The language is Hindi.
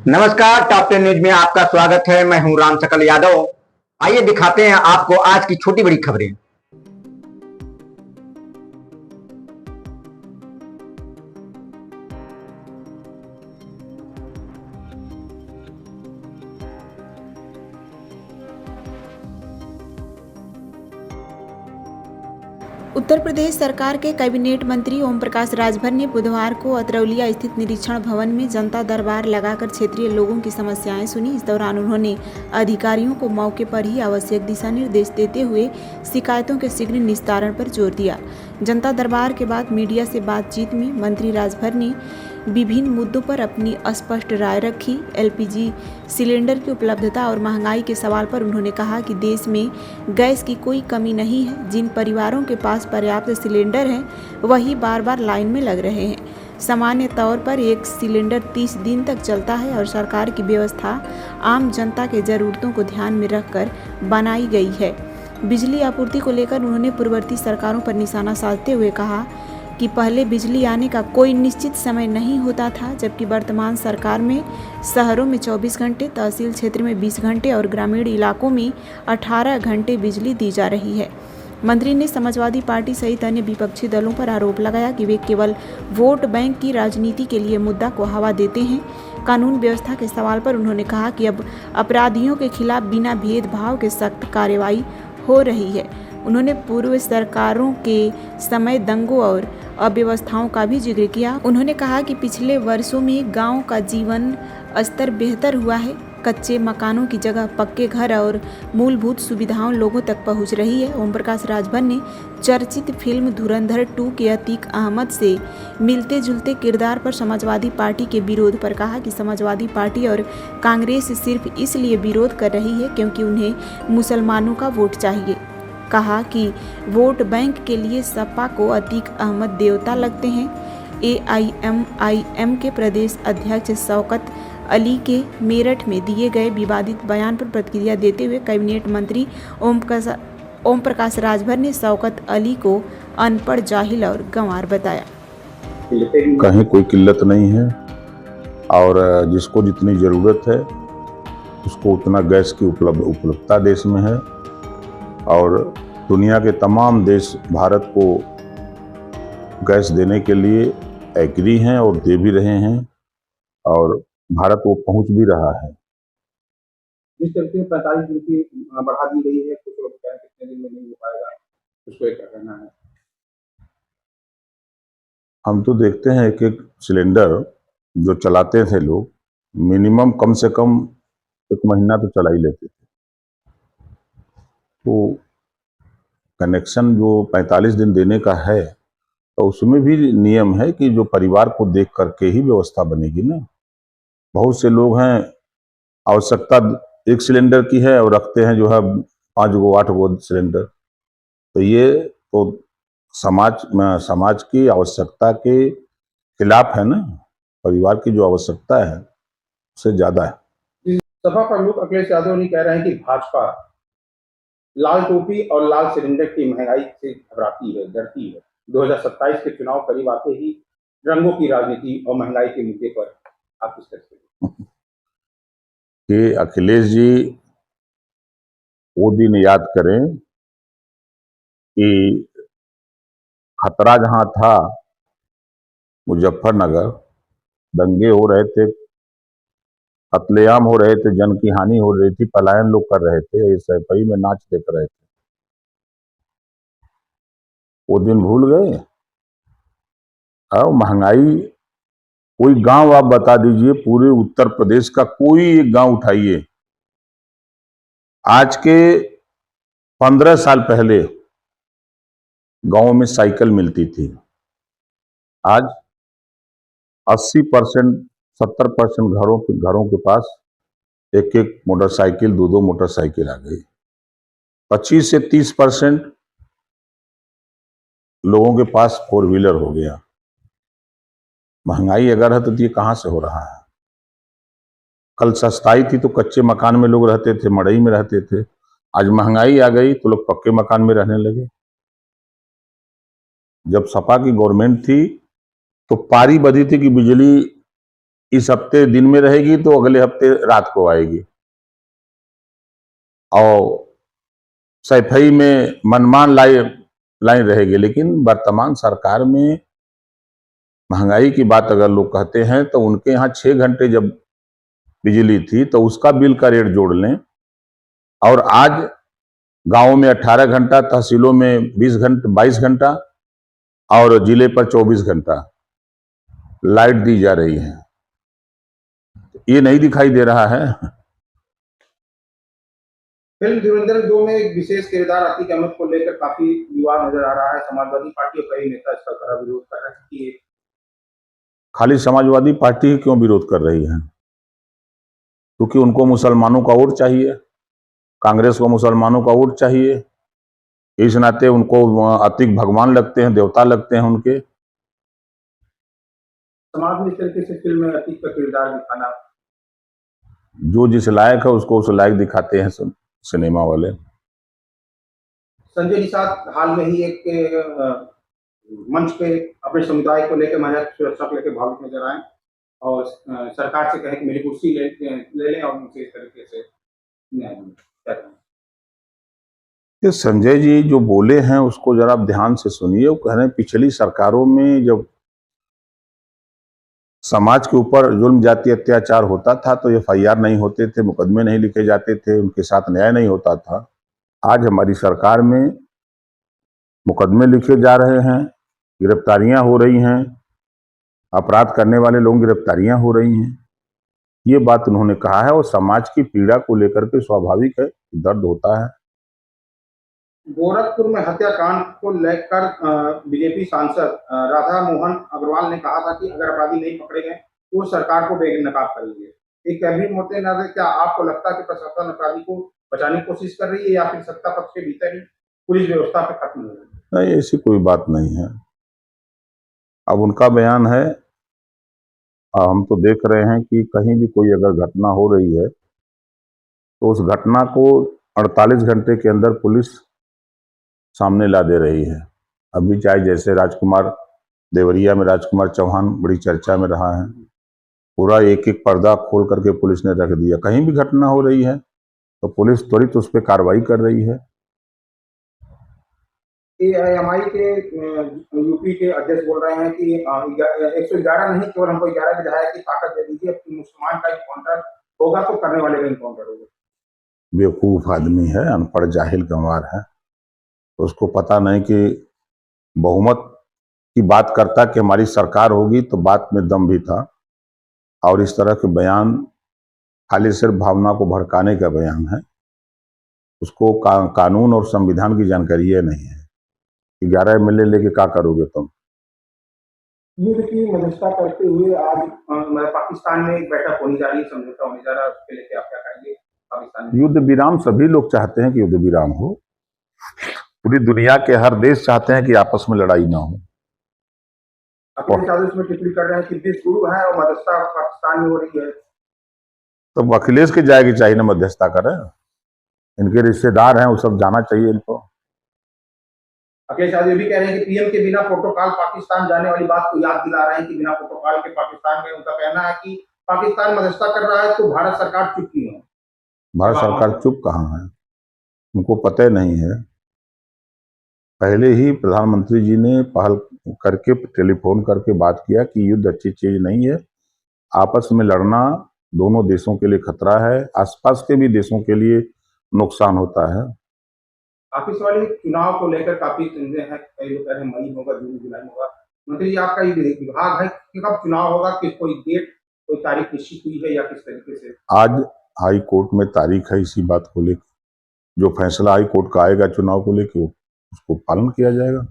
नमस्कार, टॉप 10 न्यूज में आपका स्वागत है। मैं हूं राम सकल यादव। आइए दिखाते हैं आपको आज की छोटी बड़ी खबरें। उत्तर प्रदेश सरकार के कैबिनेट मंत्री ओम प्रकाश राजभर ने बुधवार को अतरौलिया स्थित निरीक्षण भवन में जनता दरबार लगाकर क्षेत्रीय लोगों की समस्याएं सुनी। इस दौरान उन्होंने अधिकारियों को मौके पर ही आवश्यक दिशा निर्देश देते हुए शिकायतों के शीघ्र निस्तारण पर जोर दिया। जनता दरबार के बाद मीडिया से बातचीत में मंत्री राजभर ने विभिन्न मुद्दों पर अपनी स्पष्ट राय रखी। एलपीजी सिलेंडर की उपलब्धता और महंगाई के सवाल पर उन्होंने कहा कि देश में गैस की कोई कमी नहीं है। जिन परिवारों के पास पर्याप्त सिलेंडर हैं वही बार बार लाइन में लग रहे हैं। सामान्य तौर पर एक सिलेंडर 30 दिन तक चलता है और सरकार की व्यवस्था आम जनता के ज़रूरतों को ध्यान में रखकर बनाई गई है। बिजली आपूर्ति को लेकर उन्होंने पूर्ववर्ती सरकारों पर निशाना साधते हुए कहा कि पहले बिजली आने का कोई निश्चित समय नहीं होता था, जबकि वर्तमान सरकार में शहरों में 24 घंटे, तहसील क्षेत्र में 20 घंटे और ग्रामीण इलाकों में 18 घंटे बिजली दी जा रही है। मंत्री ने समाजवादी पार्टी सहित अन्य विपक्षी दलों पर आरोप लगाया कि वे केवल वोट बैंक की राजनीति के लिए मुद्दा को हवा देते हैं। कानून व्यवस्था के सवाल पर उन्होंने कहा कि अब अपराधियों के खिलाफ बिना भेदभाव के सख्त कार्रवाई हो रही है। उन्होंने पूर्व सरकारों के समय दंगों और अव्यवस्थाओं का भी जिक्र किया। उन्होंने कहा कि पिछले वर्षों में गांव का जीवन स्तर बेहतर हुआ है। कच्चे मकानों की जगह पक्के घर और मूलभूत सुविधाओं लोगों तक पहुंच रही है। ओम प्रकाश राजभर ने चर्चित फिल्म धुरंधर 2 के अतीक अहमद से मिलते जुलते किरदार पर समाजवादी पार्टी के विरोध पर कहा कि समाजवादी पार्टी और कांग्रेस सिर्फ इसलिए विरोध कर रही है क्योंकि उन्हें मुसलमानों का वोट चाहिए। कहा कि वोट बैंक के लिए सपा को अतीक अहमद देवता लगते हैं। एआईएमआईएम के प्रदेश अध्यक्ष शौकत अली के मेरठ में दिए गए विवादित बयान पर प्रतिक्रिया देते हुए कैबिनेट मंत्री ओम प्रकाश राजभर ने शौकत अली को अनपढ़, जाहिल और गंवार बताया। कहीं कोई किल्लत नहीं है और जिसको जितनी ज़रूरत है उसको उतना गैस की उपलब्धता देश में है और दुनिया के तमाम देश भारत को गैस देने के लिए एग्री हैं और दे भी रहे हैं और भारत वो पहुंच भी रहा है। जिस तरीके से 45 दिन की बढ़ा दी गई है, कुछ लोग कह रहे हैं कितने दिन में नहीं हो पाएगा, उसको क्या कहना है? हम तो देखते हैं एक एक सिलेंडर जो चलाते थे लोग मिनिमम कम से कम 1 महीना तो चला ही लेते थे। तो कनेक्शन जो 45 दिन देने का है तो उसमें भी नियम है कि जो परिवार को देख करके ही व्यवस्था बनेगी ना। बहुत से लोग हैं आवश्यकता 1 सिलेंडर की है और रखते हैं जो है 5 गो 8 गो सिलेंडर। तो ये तो समाज की आवश्यकता के खिलाफ है ना। परिवार की जो आवश्यकता है उससे ज्यादा है। सपा प्रमुख अखिलेश यादव ने कह रहे हैं कि भाजपा लाल टोपी और लाल सिलेंडर की महंगाई से घबराती है, डरती है। 2027 के चुनाव करीब आते ही रंगों की राजनीति और महंगाई के मुद्दे पर आप किस तरह से कि अखिलेश जी वो दिन याद करें कि खतरा जहां था मुजफ्फरनगर, दंगे हो रहे थे, कत्लेआम हो रहे थे, जन की हानि हो रही थी, पलायन लोग कर रहे थे, ये सैफई में नाच देख रहे थे। वो दिन भूल गए। और महंगाई, कोई गांव आप बता दीजिए, पूरे उत्तर प्रदेश का कोई एक गांव उठाइए, आज के 15 साल पहले गांव में साइकिल मिलती थी। आज 80% 70% घरों के पास एक एक मोटरसाइकिल, 2 मोटरसाइकिल आ गई। 25 से 30% लोगों के पास 4 व्हीलर हो गया। महंगाई अगर है तो ये कहां से हो रहा है? कल सस्ताई थी तो कच्चे मकान में लोग रहते थे, मड़ई में रहते थे। आज महंगाई आ गई तो लोग पक्के मकान में रहने लगे। जब सपा की गवर्नमेंट थी तो पारी बधी थी कि बिजली इस हफ्ते दिन में रहेगी तो अगले हफ्ते रात को आएगी। और सैफई में मनमान लाइन रहेगी। लेकिन वर्तमान सरकार में महंगाई की बात अगर लोग कहते हैं तो उनके यहाँ 6 घंटे जब बिजली थी तो उसका बिल का रेट जोड़ लें, और आज गांवों में 18 घंटा, तहसीलों में 22 घंटा और जिले पर 24 घंटा लाइट दी जा रही है। ये नहीं दिखाई दे रहा है। फिल्म धुरंधर 2 में एक विशेष किरदार अतीक अहमद को लेकर काफी विवाद नजर आ रहा है। समाजवादी पार्टी और कई नेता इसका कड़ा विरोध कर रहे हैं कि खाली समाजवादी पार्टी ही क्यों विरोध कर रही है? क्योंकि उनको मुसलमानों का वोट चाहिए, कांग्रेस को मुसलमानों का वोट चाहिए। इस नाते उनको अतीक भगवान लगते हैं, देवता लगते हैं उनके। समाज में इस तरीके से फिल्म में अतीक का किरदार दिखाना, जो जिस लायक है उसको उस लायक दिखाते हैं सिनेमा वाले। संजय निषाद हाल में ही एक मंच पे अपने समुदाय को लेकर, महिला सुरक्षा को लेकर भावुक नजर आए और सरकार से कहे कि मेरी कुर्सी ले लें और मुझे इस तरीके से न्याय मिले। ये संजय जी जो बोले हैं उसको जरा आप ध्यान से सुनिए। वो कह रहे हैं पिछली सरकारों में जब समाज के ऊपर जुल्म जाति अत्याचार होता था तो FIR नहीं होते थे, मुकदमे नहीं लिखे जाते थे, उनके साथ न्याय नहीं होता था। आज हमारी सरकार में मुकदमे लिखे जा रहे हैं, गिरफ्तारियां हो रही हैं, अपराध करने वाले लोगों की गिरफ्तारियां हो रही हैं। ये बात उन्होंने कहा है और समाज की पीड़ा को लेकर के स्वाभाविक है, दर्द होता है। गोरखपुर में हत्याकांड को लेकर बीजेपी सांसद राधा मोहन अग्रवाल ने कहा था कि अगर अपराधी नहीं पकड़े गए तो सरकार को बेनकाब करेंगे। एक कैबिनेट मोर्चे नजर, क्या आपको लगता है कि प्रशासन अपराधी को बचाने की कोशिश कर रही है या फिर सत्ता पक्ष के भीतर ही पुलिस व्यवस्था पे खत्म हो रही है? नहीं, ऐसी कोई बात नहीं है। अब उनका बयान है, हम तो देख रहे हैं कि कहीं भी कोई अगर घटना हो रही है तो उस घटना को 48 घंटे के अंदर पुलिस सामने ला दे रही है। अभी चाहे जैसे राजकुमार देवरिया में राजकुमार चौहान बड़ी चर्चा में रहा है, पूरा एक एक पर्दा खोल करके पुलिस ने रख दिया। कहीं भी घटना हो रही है तो पुलिस त्वरित उस पर कार्रवाई कर रही है। AIMI के यूपी के अध्यक्ष बोल रहे हैं कि 111 नहीं, केवल हमको 11 विधायक की ताकत दे दीजिए, मुसलमान का इनकाउंटर होगा तो करने वाले का इनकाउंटर होगा। बेवकूफ आदमी है, अनपढ़ जाहिल गंवार है। तो उसको पता नहीं कि बहुमत की बात करता कि हमारी सरकार होगी तो बात में दम भी था। और इस तरह के बयान खाली सिर्फ भावना को भड़काने का बयान है। उसको कानून और संविधान की जानकारी है नहीं है। 11 MLA लेके क्या करोगे तुम? युद्ध की मध्यस्थता करते हुए आज पाकिस्तान में एक बैठक होने जा रही है, समझौता होने जा रहा है, उसके लेके आप क्या कहेंगे? पाकिस्तान में युद्ध विराम, सभी लोग चाहते हैं कि युद्ध विराम हो। पूरी दुनिया के हर देश चाहते हैं कि आपस में लड़ाई ना हो। अखिलेश यादव इसमें टिप्पणी कर रहे हैं कि देश गुरु है और मध्यस्थता पाकिस्तान में हो रही है। तो अखिलेश के जाएगी चाहिए ना मध्यस्थता करें, इनके रिश्तेदार हैं वो सब जाना चाहिए इनको। अखिलेश यादव ये भी कह रहे हैं कि पीएम के बिना प्रोटोकॉल पाकिस्तान जाने वाली बात को याद दिला रहे हैं कि बिना प्रोटोकॉल के पाकिस्तान में। उनका कहना है कि पाकिस्तान मध्यस्थता कर रहा है तो भारत सरकार चुप क्यों है? भारत सरकार चुप कहाँ है, उनको पता नहीं है। पहले ही प्रधानमंत्री जी ने पहल करके टेलीफोन करके बात किया कि युद्ध अच्छी चीज नहीं है, आपस में लड़ना दोनों देशों के लिए खतरा है, आसपास के भी देशों के लिए नुकसान होता है। ऑफिस वाले चुनाव को लेकर काफी चिंतित हैं, कई लोग कह रहे हैं मई होगा, जून जुलाई होगा। मंत्री जी, आपका ये विभाग है कि कब चुनाव होगा, कि कोई डेट, कोई तारीख निश्चित हुई है या किस तरीके से? आज हाई कोर्ट में तारीख है इसी बात को लेकर। जो फैसला हाई कोर्ट का आएगा चुनाव को लेकर उसको पालन किया जाएगा।